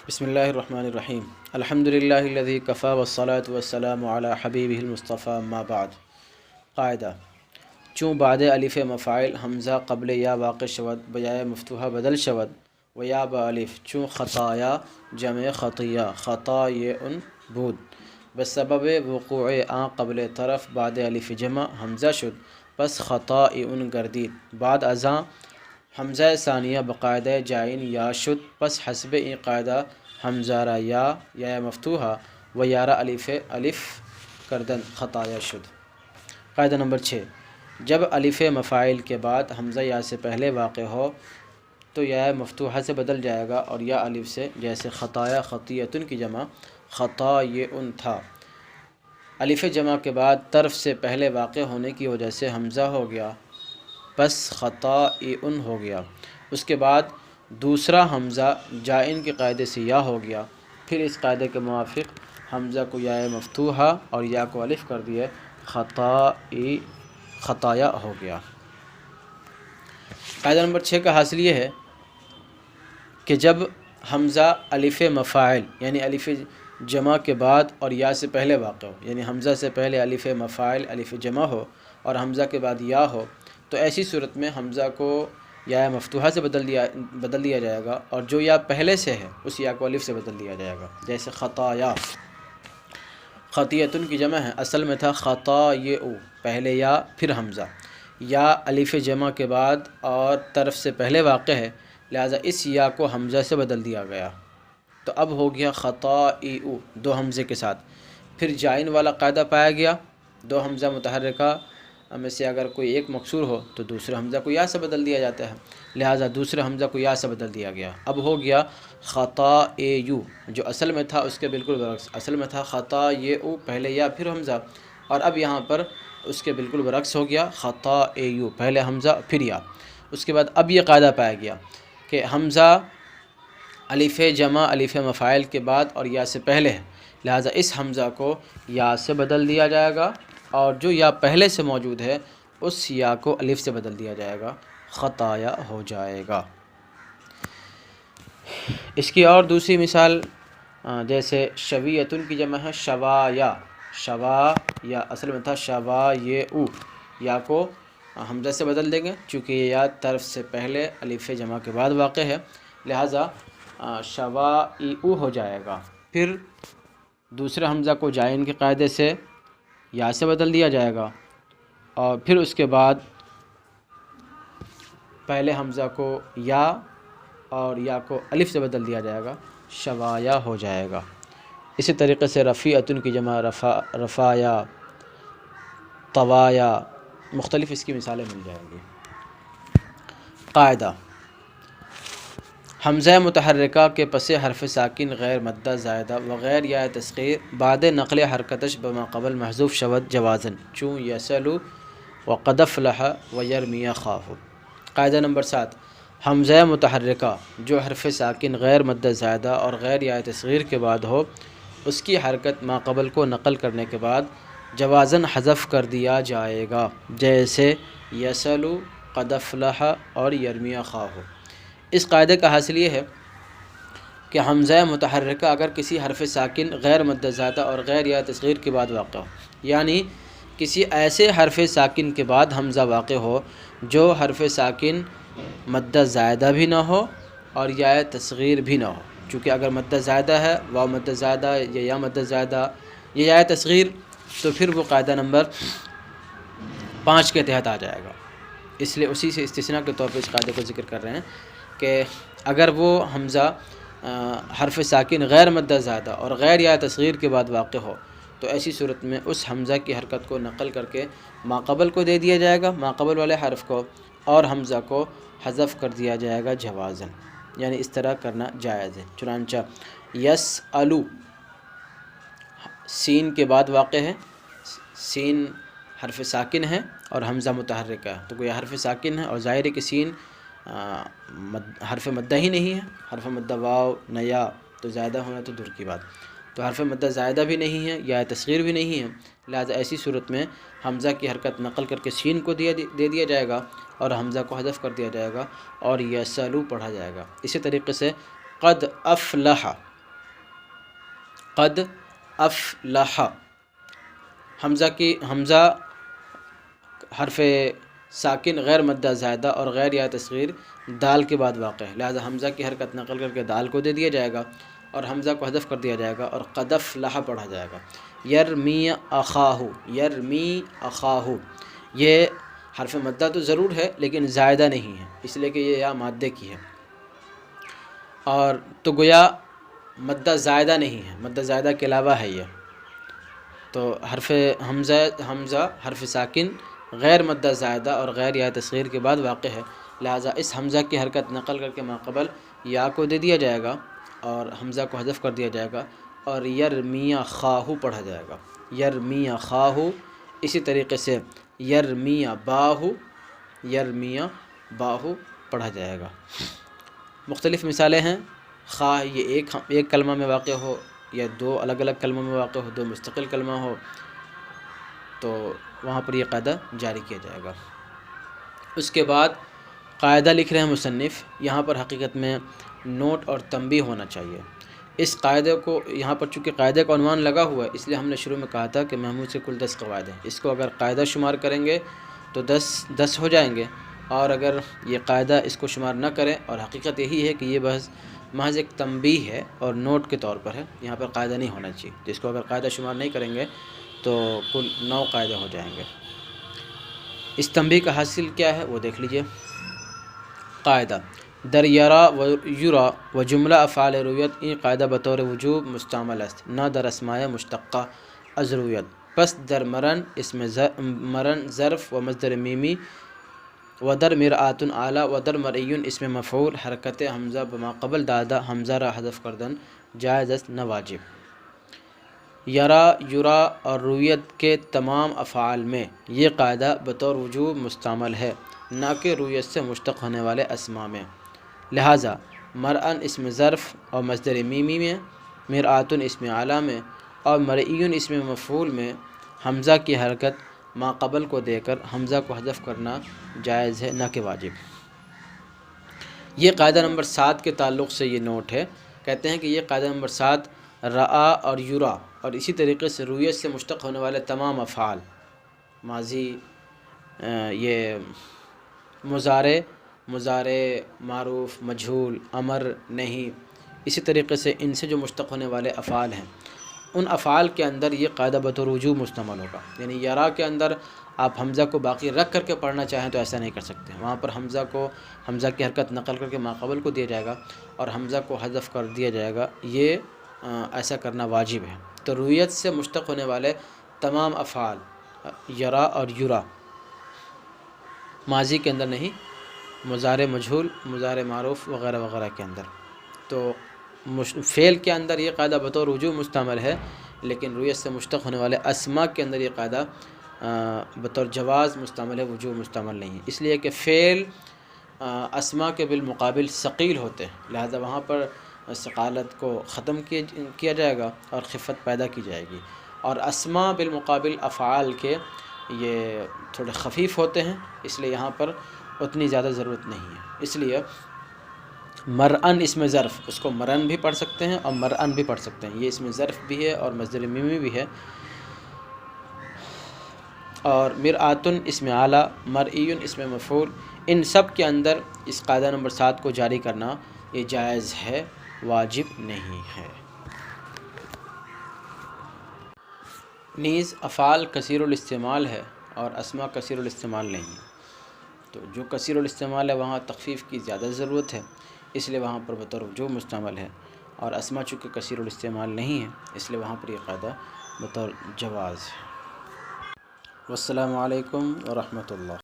بسم اللہ الرحمن الرحیم الحمدللہ الذی کفا والصلاة والسلام علی حبیبہ المصطفیٰ اما بعد۔ قاعدہ: چون بعد الف مفاعل حمزہ قبل یا واقع شود بجائے مفتوحہ بدل شود و یا با الف چون خطایا جمع خطیہ خطایئن بود بسبب وقوع آن قبل طرف بعد الف جمع حمزہ شد پس خطائن گردید بعد ازاں حمزہ ثانیہ بقاعدہ جائن یا شد پس حسب این قاعدہ حمزہ را یا مفتوحہ و یارہ الف کردن خطایا شد۔ قاعدہ نمبر 6، جب الف مفاعل کے بعد حمزہ یا سے پہلے واقع ہو تو یا مفتوحہ سے بدل جائے گا اور یا الف سے، جیسے خطایا خطیتن کی جمع خطایئن تھا۔ الف جمع کے بعد طرف سے پہلے واقع ہونے کی وجہ سے حمزہ ہو گیا پس خطائن ہو گیا، اس کے بعد دوسرا حمزہ جائن کے قاعدے سے یا ہو گیا، پھر اس قاعدے کے موافق حمزہ کو یا مفتوحہ اور یا کو الف کر دیے خطایا ہو گیا۔ قاعدہ نمبر 6 کا حاصل یہ ہے کہ جب حمزہ الف مفاعل یعنی الف جمع کے بعد اور یا سے پہلے واقع ہو، یعنی حمزہ سے پہلے الف مفاعل الف جمع ہو اور حمزہ کے بعد یا ہو، تو ایسی صورت میں حمزہ کو یا مفتوحہ سے بدل دیا جائے گا اور جو یا پہلے سے ہے اس یا کو الف سے بدل دیا جائے گا، جیسے خطایا خطیتن کی جمع ہے، اصل میں تھا خطایئ، پہلے یا پھر حمزہ، یا الف جمع کے بعد اور طرف سے پہلے واقع ہے لہٰذا اس یا کو حمزہ سے بدل دیا گیا تو اب ہو گیا خطائئ دو حمزے کے ساتھ۔ پھر جائن والا قاعدہ پایا گیا، دو حمزہ متحرکہ میں سے اگر کوئی ایک مکسور ہو تو دوسرے حمزہ کو یا سے بدل دیا جاتا ہے، لہٰذا دوسرے حمزہ کو یا سے بدل دیا گیا، اب ہو گیا خطائئ، جو اصل میں تھا اس کے بالکل برعکس، اصل میں تھا خطایئ پہلے یا پھر حمزہ، اور اب یہاں پر اس کے بالکل برعکس ہو گیا خطائئ پہلے حمزہ پھر یا۔ اس کے بعد اب یہ قاعدہ پایا گیا کہ حمزہ الف جمع الف مفاعل کے بعد اور یا سے پہلے ہے لہٰذا اس حمزہ کو یا سے بدل دیا جائے گا اور جو یا پہلے سے موجود ہے اس یا کو الف سے بدل دیا جائے گا، خطایا ہو جائے گا۔ اس کی اور دوسری مثال جیسے شویتن کی جمع ہے شوایا، شوایا اصل میں تھا شوایئ، یا کو حمزہ سے بدل دیں گے چونکہ یہ یا طرف سے پہلے الف جمع کے بعد واقع ہے لہٰذا شوائئ ہو جائے گا۔ پھر دوسرے حمزہ کو جائن کے قاعدے سے یا سے بدل دیا جائے گا اور پھر اس کے بعد پہلے حمزہ کو یا اور یا کو الف سے بدل دیا جائے گا، شوایا ہو جائے گا۔ اسی طریقے سے رفیعتن کی جمع رفایا، طوایا، مختلف اس کی مثالیں مل جائیں گی۔ قاعدہ: حمزہ متحرکہ کے پس حرف ساکن غیر مدہ زائدہ وغیر یا تصغیر بعد نقل حرکتش بما قبل محذوف شود جوازن چون یسلو وقد افلح و یرمی خاف۔ قاعدہ نمبر 7، حمزہ متحرکہ جو حرف ساکن غیر مدہ زائدہ اور غیر یا تصغیر کے بعد ہو اس کی حرکت ما قبل کو نقل کرنے کے بعد جوازن حذف کر دیا جائے گا، جیسے یسلو، قد افلح اور یرمی خاف۔ اس قاعدے کا حاصل یہ ہے کہ حمزہ متحرکہ اگر کسی حرف ساکن غیر مدہ زائدہ اور غیر یا تصغیر کے بعد واقع ہو، یعنی کسی ایسے حرف ساکن کے بعد حمزہ واقع ہو جو حرف ساکن مدہ زائدہ بھی نہ ہو اور یا تصغیر بھی نہ ہو، چونکہ اگر مدہ زائدہ ہے واو مدہ زائدہ یا مدہ زائدہ یا تصغیر تو پھر وہ قاعدہ نمبر 5 کے تحت آ جائے گا، اس لیے اسی سے استثناء کے طور پہ اس قاعدے کو ذکر کر رہے ہیں کہ اگر وہ حمزہ حرف ساکن غیر مدہ زائدہ اور غیر یا تصغیر کے بعد واقع ہو تو ایسی صورت میں اس حمزہ کی حرکت کو نقل کر کے ما قبل کو دے دیا جائے گا، ما قبل والے حرف کو، اور حمزہ کو حذف کر دیا جائے گا جوازن، یعنی اس طرح کرنا جائز ہے۔ چنانچہ یسألو سین کے بعد واقع ہے، سین حرف ساکن ہے اور حمزہ متحرک ہے تو کوئی حرف ساکن ہے اور ظاہر ہے کہ سین حرف مدہ ہی نہیں ہے، حرف مدہ واو نیا تو زائدہ ہونا تو دور کی بات، تو حرف مدہ زائدہ بھی نہیں ہے یا تصغیر بھی نہیں ہے لہذا ایسی صورت میں حمزہ کی حرکت نقل کر کے سین کو دے دیا جائے گا اور حمزہ کو حذف کر دیا جائے گا اور یسلو پڑھا جائے گا۔ اسی طریقے سے قد افلح قد افلح، حمزہ حرف ساکن غیر مدہ زائدہ اور غیر یا تصغیر دال کے بعد واقع ہے، لہذا حمزہ کی حرکت نقل کر کے دال کو دے دیا جائے گا اور حمزہ کو حذف کر دیا جائے گا اور قد افلح پڑھا جائے گا۔ یرمی اخاہ، یرمی اخاہ، یہ حرف مدہ تو ضرور ہے لیکن زائدہ نہیں ہے، اس لیے کہ یہ یا مادے کی ہے، اور تو گویا مدہ زائدہ نہیں ہے، مدہ زائدہ کے علاوہ ہے یہ، تو حرف حمزہ حرف ساکن غیر مدہ زائدہ اور غیر یا تصغیر کے بعد واقع ہے، لہٰذا اس حمزہ کی حرکت نقل کر کے ماقبل یا کو دے دیا جائے گا اور حمزہ کو حذف کر دیا جائے گا اور یرمی خواہ پڑھا جائے گا، یرمی خواہ۔ اسی طریقے سے یرمی باہو، یرمی باہو پڑھا جائے گا۔ مختلف مثالیں ہیں، خواہ یہ ایک کلمہ میں واقع ہو یا دو الگ الگ کلموں میں واقع ہو، دو مستقل کلمہ ہو، تو وہاں پر یہ قاعدہ جاری کیا جائے گا۔ اس کے بعد قاعدہ لکھ رہے ہیں مصنف، یہاں پر حقیقت میں نوٹ اور تنبیہ ہونا چاہیے۔ اس قاعدے کو یہاں پر چونکہ قاعدے کا عنوان لگا ہوا ہے، اس لیے ہم نے شروع میں کہا تھا کہ محمود سے کل 10 قواعد ہیں، اس کو اگر قاعدہ شمار کریں گے تو 10 ہو جائیں گے، اور اگر یہ قاعدہ اس کو شمار نہ کریں، اور حقیقت یہی ہے کہ یہ بحث محض ایک تنبیہ ہے اور نوٹ کے طور پر ہے، یہاں پر قاعدہ نہیں ہونا چاہیے، جس کو اگر قاعدہ شمار نہیں کریں گے تو کل 9 قاعدے ہو جائیں گے۔ اس تنبیہ کا حاصل کیا ہے وہ دیکھ لیجئے۔ قاعدہ در یرا و یرا و جملہ افعال رویت، این قاعدہ بطور وجوب مستعمل است، نہ در اسماء مشتقہ از رویت۔ پس در مرن اسم مرن ظرف و مصدر میمی و در مرآت اعلیٰ و در مرئیون اسم مفعول، حرکت حمزہ بما قبل دادہ حمزہ را حذف کردن جائز است نہ واجب۔ یرا، یرا اور رویت کے تمام افعال میں یہ قاعدہ بطور وجوب مستعمل ہے، نہ کہ رویت سے مشتق ہونے والے اسماء میں، لہٰذا مرئن اسم ظرف اور مصدر میمی میں، مرآتن اسم اعلیٰ میں اور مرئیون اسم مفعول میں حمزہ کی حرکت ما قبل کو دے کر حمزہ کو حذف کرنا جائز ہے، نہ کہ واجب۔ یہ قاعدہ نمبر 7 کے تعلق سے یہ نوٹ ہے، کہتے ہیں کہ یہ قاعدہ نمبر 7 رآ اور یرا اور اسی طریقے سے رویت سے مشتق ہونے والے تمام افعال، ماضی، یہ مضارع، معروف، مجہول، امر، نہیں، اسی طریقے سے ان سے جو مشتق ہونے والے افعال ہیں، ان افعال کے اندر یہ قاعدہ بطور وجوب مستعمل ہوگا، یعنی یرا کے اندر آپ حمزہ کو باقی رکھ کر کے پڑھنا چاہیں تو ایسا نہیں کر سکتے، وہاں پر حمزہ کی حرکت نقل کر کے ماقبل کو دیا جائے گا اور حمزہ کو حذف کر دیا جائے گا، یہ ایسا کرنا واجب ہے۔ تو رویت سے مشتق ہونے والے تمام افعال یرا اور یرا، ماضی کے اندر نہیں، مضارع مجہول، مضارع معروف وغیرہ وغیرہ کے اندر، تو فعل کے اندر یہ قاعدہ بطور وجوب مستعمل ہے، لیکن رویت سے مشتق ہونے والے اسماء کے اندر یہ قاعدہ بطور جواز مستعمل ہے، وجوب مستعمل نہیں ہے، اس لیے کہ فعل اسماء کے بالمقابل ثقیل ہوتے ہیں، لہذا وہاں پر ثقالت کو ختم کیا جائے گا اور خفت پیدا کی جائے گی، اور اسماء بالمقابل افعال کے یہ تھوڑے خفیف ہوتے ہیں، اس لیے یہاں پر اتنی زیادہ ضرورت نہیں ہے۔ اس لیے مرئن اسم ظرف، اس کو مرن بھی پڑھ سکتے ہیں اور مرئن بھی پڑھ سکتے ہیں، یہ اسم ظرف بھی ہے اور مصدر میمی بھی ہے، اور مرآتن اسم اعلیٰ، مرئیون اسم مفعول، ان سب کے اندر اس قاعدہ نمبر 7 کو جاری کرنا یہ جائز ہے، واجب نہیں ہے۔ نیز افعال کثیر الاستعمال ہے اور اسماء کثیر الاستعمال نہیں ہے، تو جو کثیر الاستعمال ہے وہاں تخفیف کی زیادہ ضرورت ہے، اس لیے وہاں پر بطور وجوب مستعمل ہے، اور اسماء چونکہ کثیر الاستعمال نہیں ہے اس لیے وہاں پر یہ قاعدہ بطور جواز ہے۔ والسلام علیکم ورحمۃ اللہ۔